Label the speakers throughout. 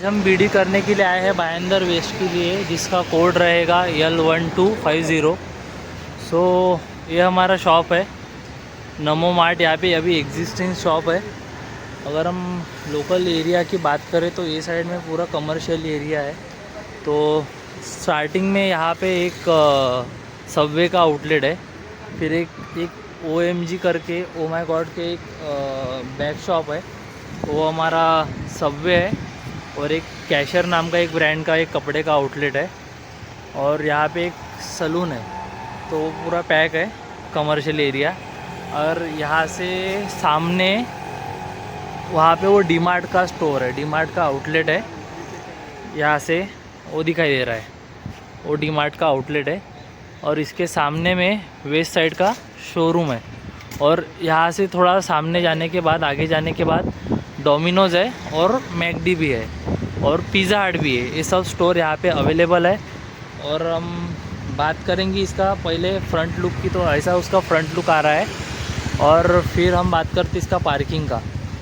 Speaker 1: हम बीडी करने के लिए आए हैं भाईंदर वेस्ट के लिए, जिसका कोड रहेगा L1250। सो ये हमारा शॉप है नमो मार्ट। यहाँ पे अभी एग्जिस्टिंग शॉप है। अगर हम लोकल एरिया की बात करें तो ये साइड में पूरा कमर्शियल एरिया है। तो स्टार्टिंग में यहाँ पे एक सबवे का आउटलेट है, फिर एक OMG करके ओ माई गॉड के एक बैग शॉप है, वो हमारा सबवे है। और एक कैशर नाम का एक ब्रांड का एक कपड़े का आउटलेट है, और यहाँ पे एक सलून है। तो वो पूरा पैक है कमर्शियल एरिया। और यहाँ से सामने वहाँ पे वो डीमार्ट का स्टोर है, डीमार्ट का आउटलेट है। यहाँ से वो दिखाई दे रहा है, वो डीमार्ट का आउटलेट है। और इसके सामने में वेस्ट साइड का शोरूम है। और यहाँ से थोड़ा सामने जाने के बाद, आगे जाने के बाद डोमिनोज़ है और मैकडी भी है और पिज़्ज़ा हट भी है। ये सब स्टोर यहाँ पे अवेलेबल है। और हम बात करेंगे इसका पहले फ्रंट लुक की, तो ऐसा उसका फ्रंट लुक आ रहा है। और फिर हम बात करते इसका पार्किंग का।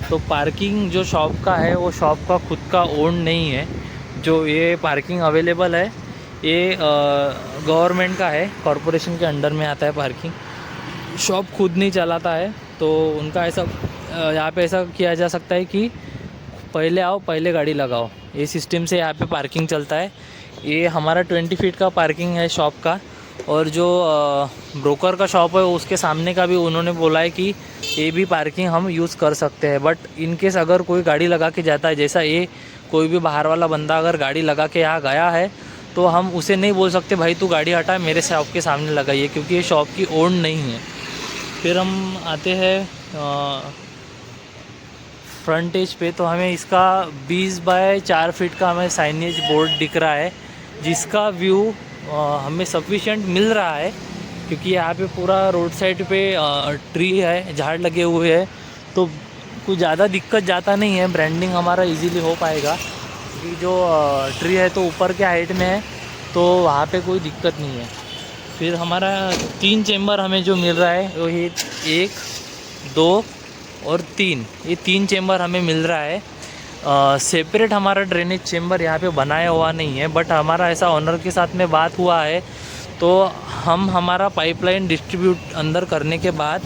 Speaker 1: तो पार्किंग जो शॉप का है वो शॉप का खुद का ओन नहीं है। जो ये पार्किंग अवेलेबल है ये गवर्नमेंट का है, कॉरपोरेशन के अंडर में आता है पार्किंग। शॉप खुद नहीं चलाता है। तो उनका ऐसा यहाँ पे ऐसा किया जा सकता है कि पहले आओ पहले गाड़ी लगाओ, ये सिस्टम से यहाँ पे पार्किंग चलता है। ये हमारा 20 फीट का पार्किंग है शॉप का। और जो ब्रोकर का शॉप है उसके सामने का भी उन्होंने बोला है कि ये भी पार्किंग हम यूज़ कर सकते हैं। बट इनकेस अगर कोई गाड़ी लगा के जाता है, जैसा ये कोई भी बाहर वाला बंदा अगर गाड़ी लगा के यहाँ गया है, तो हम उसे नहीं बोल सकते भाई तू गाड़ी हटा मेरे शॉप के सामने लगाइए, क्योंकि ये शॉप की ओन नहीं है। फिर हम आते हैं फ्रंट एज पे। तो हमें इसका 20 बाय 4 फीट का हमें साइनेज बोर्ड दिख रहा है, जिसका व्यू हमें सफिशिएंट मिल रहा है, क्योंकि यहाँ पे पूरा रोड साइड पे ट्री है, झाड़ लगे हुए हैं। तो कुछ ज़्यादा दिक्कत जाता नहीं है, ब्रांडिंग हमारा इजीली हो पाएगा। क्योंकि जो ट्री है तो ऊपर के हाइट में है, तो वहाँ पे कोई दिक्कत नहीं है। फिर हमारा 3 चेम्बर हमें जो मिल रहा है वो ये 1, 2 और 3, ये 3 चेम्बर हमें मिल रहा है। सेपरेट हमारा ड्रेनेज चेम्बर यहाँ पे बनाया हुआ नहीं है, बट हमारा ऐसा ओनर के साथ में बात हुआ है। तो हम हमारा पाइपलाइन डिस्ट्रीब्यूट अंदर करने के बाद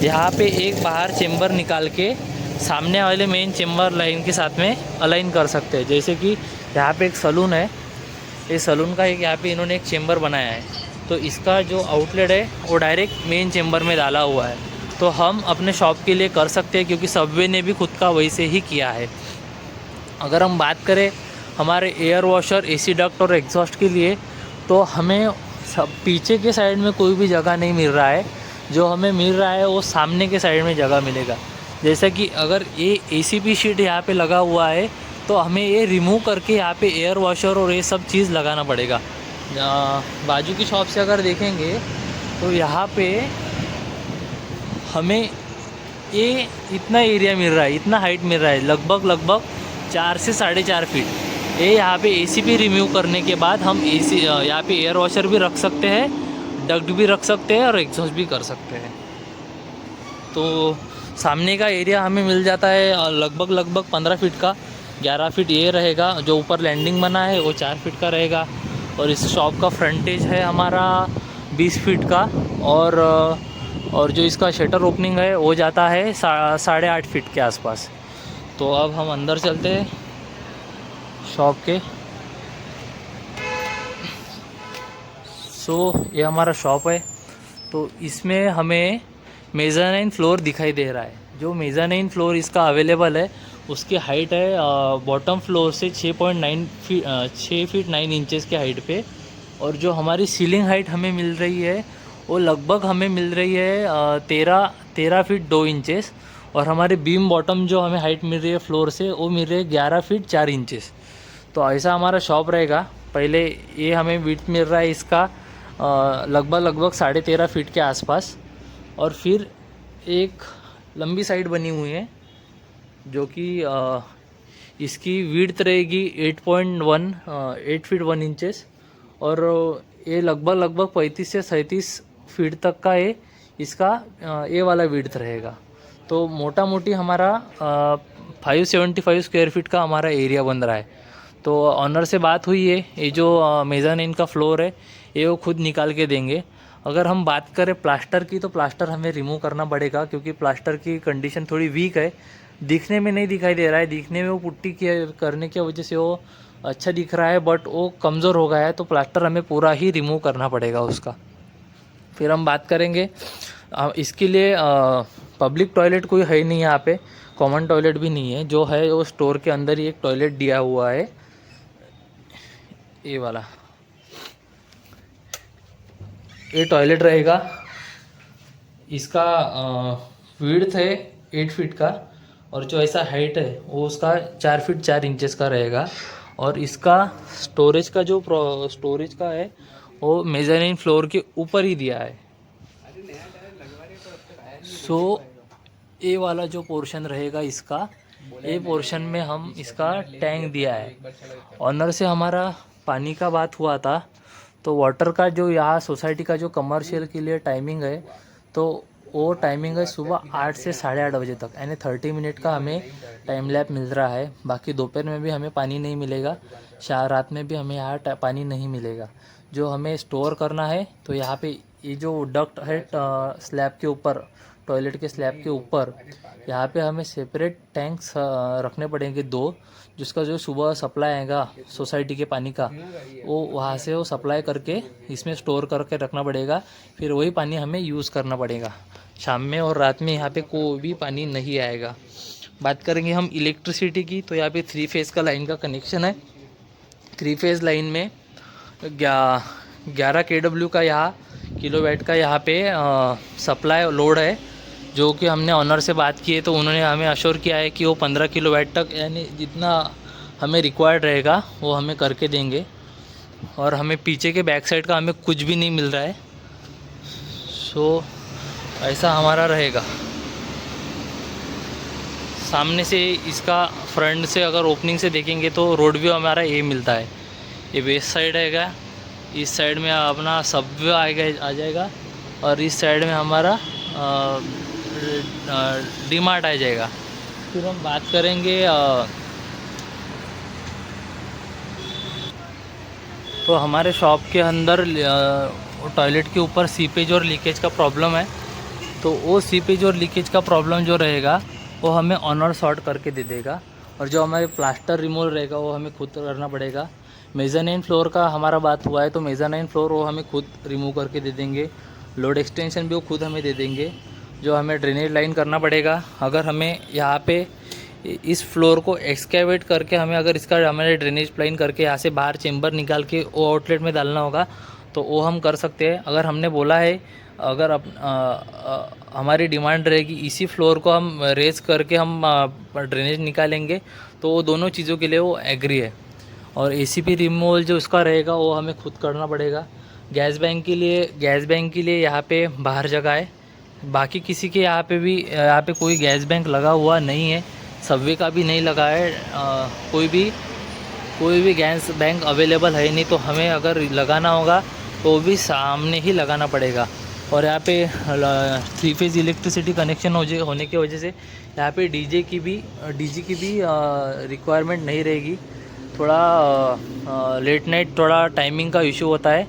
Speaker 1: यहाँ पे एक बाहर चेम्बर निकाल के सामने वाले मेन चेम्बर लाइन के साथ में अलाइन कर सकते हैं। जैसे कि यहाँ पे एक सलून है, ये सलून का एक यहाँ पे इन्होंने एक चेम्बर बनाया है, तो इसका जो आउटलेट है वो डायरेक्ट मेन चेम्बर में डाला हुआ है। तो हम अपने शॉप के लिए कर सकते हैं, क्योंकि सबवे ने भी खुद का वैसे ही किया है। अगर हम बात करें हमारे एयर वॉशर, AC डक्ट और एग्जॉस्ट के लिए, तो हमें सब पीछे के साइड में कोई भी जगह नहीं मिल रहा है। जो हमें मिल रहा है वो सामने के साइड में जगह मिलेगा। जैसा कि अगर ये ACP शीट यहाँ पे लगा हुआ है, तो हमें ये रिमूव करके यहाँ पे एयर वॉशर और ये सब चीज़ लगाना पड़ेगा। बाजू की शॉप से अगर देखेंगे तो यहाँ पे हमें ये इतना एरिया मिल रहा है, इतना हाइट मिल रहा है, लगभग 4 से 4.5 फीट। ये यहाँ पे ACP रिमूव करने के बाद हम यहाँ पे एयर वॉशर भी रख सकते हैं, डक्ट भी रख सकते हैं और एग्जॉस्ट भी कर सकते हैं। तो सामने का एरिया हमें मिल जाता है लगभग 15 फीट का। 11 फीट ये रहेगा, जो ऊपर लैंडिंग बना है वो 4 फीट का रहेगा। और इस शॉप का फ्रंटेज है हमारा 20 फीट का। और जो इसका शटर ओपनिंग है वो जाता है 8.5 फीट के आसपास। तो अब हम अंदर चलते हैं शॉप के। ये हमारा शॉप है। तो इसमें हमें मेज़ानाइन फ्लोर दिखाई दे रहा है। जो मेज़ानाइन फ्लोर इसका अवेलेबल है उसकी हाइट है बॉटम फ्लोर से 6 फीट 9 इंचेस के हाइट पे। और जो हमारी सीलिंग हाइट हमें मिल रही है वो लगभग हमें मिल रही है 13 फीट 2 इंचेस। और हमारे बीम बॉटम जो हमें हाइट मिल रही है फ्लोर से वो मिल रही है 11 फीट 4 इंचेस। तो ऐसा हमारा शॉप रहेगा। पहले ये हमें विड्थ मिल रहा है इसका लगभग 13.5 फीट के आसपास। और फिर एक लंबी साइड बनी हुई है जो कि इसकी विड्थ रहेगी 8 फीट 1 इंचेस। और ये लगभग 35 से 37 फीट तक का ये इसका ये वाला विड्थ रहेगा। तो मोटा मोटी हमारा 575 स्क्वायर फीट का हमारा एरिया बन रहा है। तो ऑनर से बात हुई है, ये जो मेज़ानिन का फ्लोर है ये वो खुद निकाल के देंगे। अगर हम बात करें प्लास्टर की, तो प्लास्टर हमें रिमूव करना पड़ेगा, क्योंकि प्लास्टर की कंडीशन थोड़ी वीक है, दिखने में नहीं दिखाई दे रहा है। दिखने में वो पुट्टी करने की वजह से वो अच्छा दिख रहा है, बट वो कमज़ोर हो गया है, तो प्लास्टर हमें पूरा ही रिमूव करना पड़ेगा उसका। फिर हम बात करेंगे इसके लिए पब्लिक टॉयलेट कोई है नहीं यहाँ पे, कॉमन टॉयलेट भी नहीं है, जो है वो स्टोर के अंदर ही एक टॉयलेट दिया हुआ है, ये वाला। ये टॉयलेट रहेगा, इसका विड्थ है 8 फीट का, और जो ऐसा हाइट है वो उसका 4 फीट 4 इंचेस का रहेगा। और इसका स्टोरेज का जो स्टोरेज का है वो मेज़ानिन फ्लोर के ऊपर ही दिया है। सो ये वाला जो पोर्शन रहेगा इसका, ये पोर्शन में हम इसका टैंक दिया है। ऑनर से हमारा पानी का बात हुआ था, तो वाटर का जो यहाँ सोसाइटी का जो कमर्शियल के लिए टाइमिंग है, तो वो टाइमिंग है सुबह 8 से 8:30 बजे तक, यानी 30 मिनट का हमें टाइम लैप मिल रहा है। बाकी दोपहर में भी हमें पानी नहीं मिलेगा, रात में भी हमें यहाँ पानी नहीं मिलेगा। जो हमें स्टोर करना है, तो यहाँ पे ये जो डक्ट है स्लैब के ऊपर, टॉयलेट के स्लैब के ऊपर, यहाँ पे हमें सेपरेट टैंक्स रखने पड़ेंगे 2, जिसका जो सुबह सप्लाई आएगा सोसाइटी के पानी का, वो वहाँ से वो सप्लाई करके इसमें स्टोर करके रखना पड़ेगा। फिर वही पानी हमें यूज़ करना पड़ेगा। शाम में और रात में यहाँ पे कोई भी पानी नहीं आएगा। बात करेंगे हम इलेक्ट्रिसिटी की, तो यहाँ पे 3 फेज़ का लाइन का कनेक्शन है। 3 फेज़ लाइन में 11 kW का यहाँ किलोवाट का यहाँ पे सप्लाई लोड है, जो कि हमने ऑनर से बात की है, तो उन्होंने हमें अश्योर किया है कि वो 15 किलोवाट तक, यानी जितना हमें रिक्वायर्ड रहेगा वो हमें करके देंगे। और हमें पीछे के बैक साइड का हमें कुछ भी नहीं मिल रहा है। सो ऐसा हमारा रहेगा। सामने से इसका फ्रंट से अगर ओपनिंग से देखेंगे तो रोड व्यू हमारा ये मिलता है। ये वेस्ट साइड रहेगा, इस साइड में अपना सब व्यू आ जाएगा, और इस साइड में हमारा डी मार्ट आ जाएगा। फिर हम बात करेंगे तो हमारे शॉप के अंदर टॉयलेट के ऊपर सीपेज और लीकेज का प्रॉब्लम है, तो वो सीपेज और लीकेज का प्रॉब्लम जो रहेगा वो हमें ऑनर सॉर्ट करके दे देगा। और जो हमारे प्लास्टर रिमूवल रहेगा वो हमें खुद करना पड़ेगा। मेज़ानिन फ्लोर का हमारा बात हुआ है, तो मेज़ानिन फ्लोर वो हमें खुद रिमूव करके दे देंगे। लोड एक्सटेंशन भी वो खुद हमें दे देंगे। जो हमें ड्रेनेज लाइन करना पड़ेगा, अगर हमें यहाँ पे इस फ्लोर को एक्सकेवेट करके हमें अगर इसका हमारे ड्रेनेज लाइन करके यहाँ से बाहर चेम्बर निकाल के वो आउटलेट में डालना होगा, तो वो हम कर सकते हैं। अगर हमने बोला है, अगर हमारी डिमांड रहेगी इसी फ्लोर को हम रेज करके हम ड्रेनेज निकालेंगे, तो वो दोनों चीज़ों के लिए वो एग्री है। और एसीपी रिमूवल जो उसका रहेगा वो हमें खुद करना पड़ेगा। गैस बैंक के लिए यहाँ पे बाहर जगह है, बाकी किसी के यहाँ पे कोई गैस बैंक लगा हुआ नहीं है, सबवे का भी नहीं लगा है, कोई भी गैस बैंक अवेलेबल है नहीं। तो हमें अगर लगाना होगा तो वो भी सामने ही लगाना पड़ेगा। और यहाँ पे 3 फेज़ इलेक्ट्रिसिटी कनेक्शन होने की वजह से यहाँ पे डीजे की भी रिक्वायरमेंट नहीं रहेगी। थोड़ा लेट नाइट थोड़ा टाइमिंग का इशू होता है,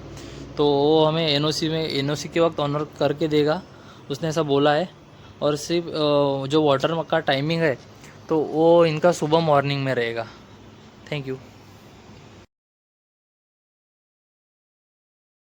Speaker 1: तो वो हमें एनओसी के वक्त ऑनर करके देगा, उसने ऐसा बोला है। और सिर्फ जो वाटर का टाइमिंग है, तो वो इनका सुबह मॉर्निंग में रहेगा। Thank you.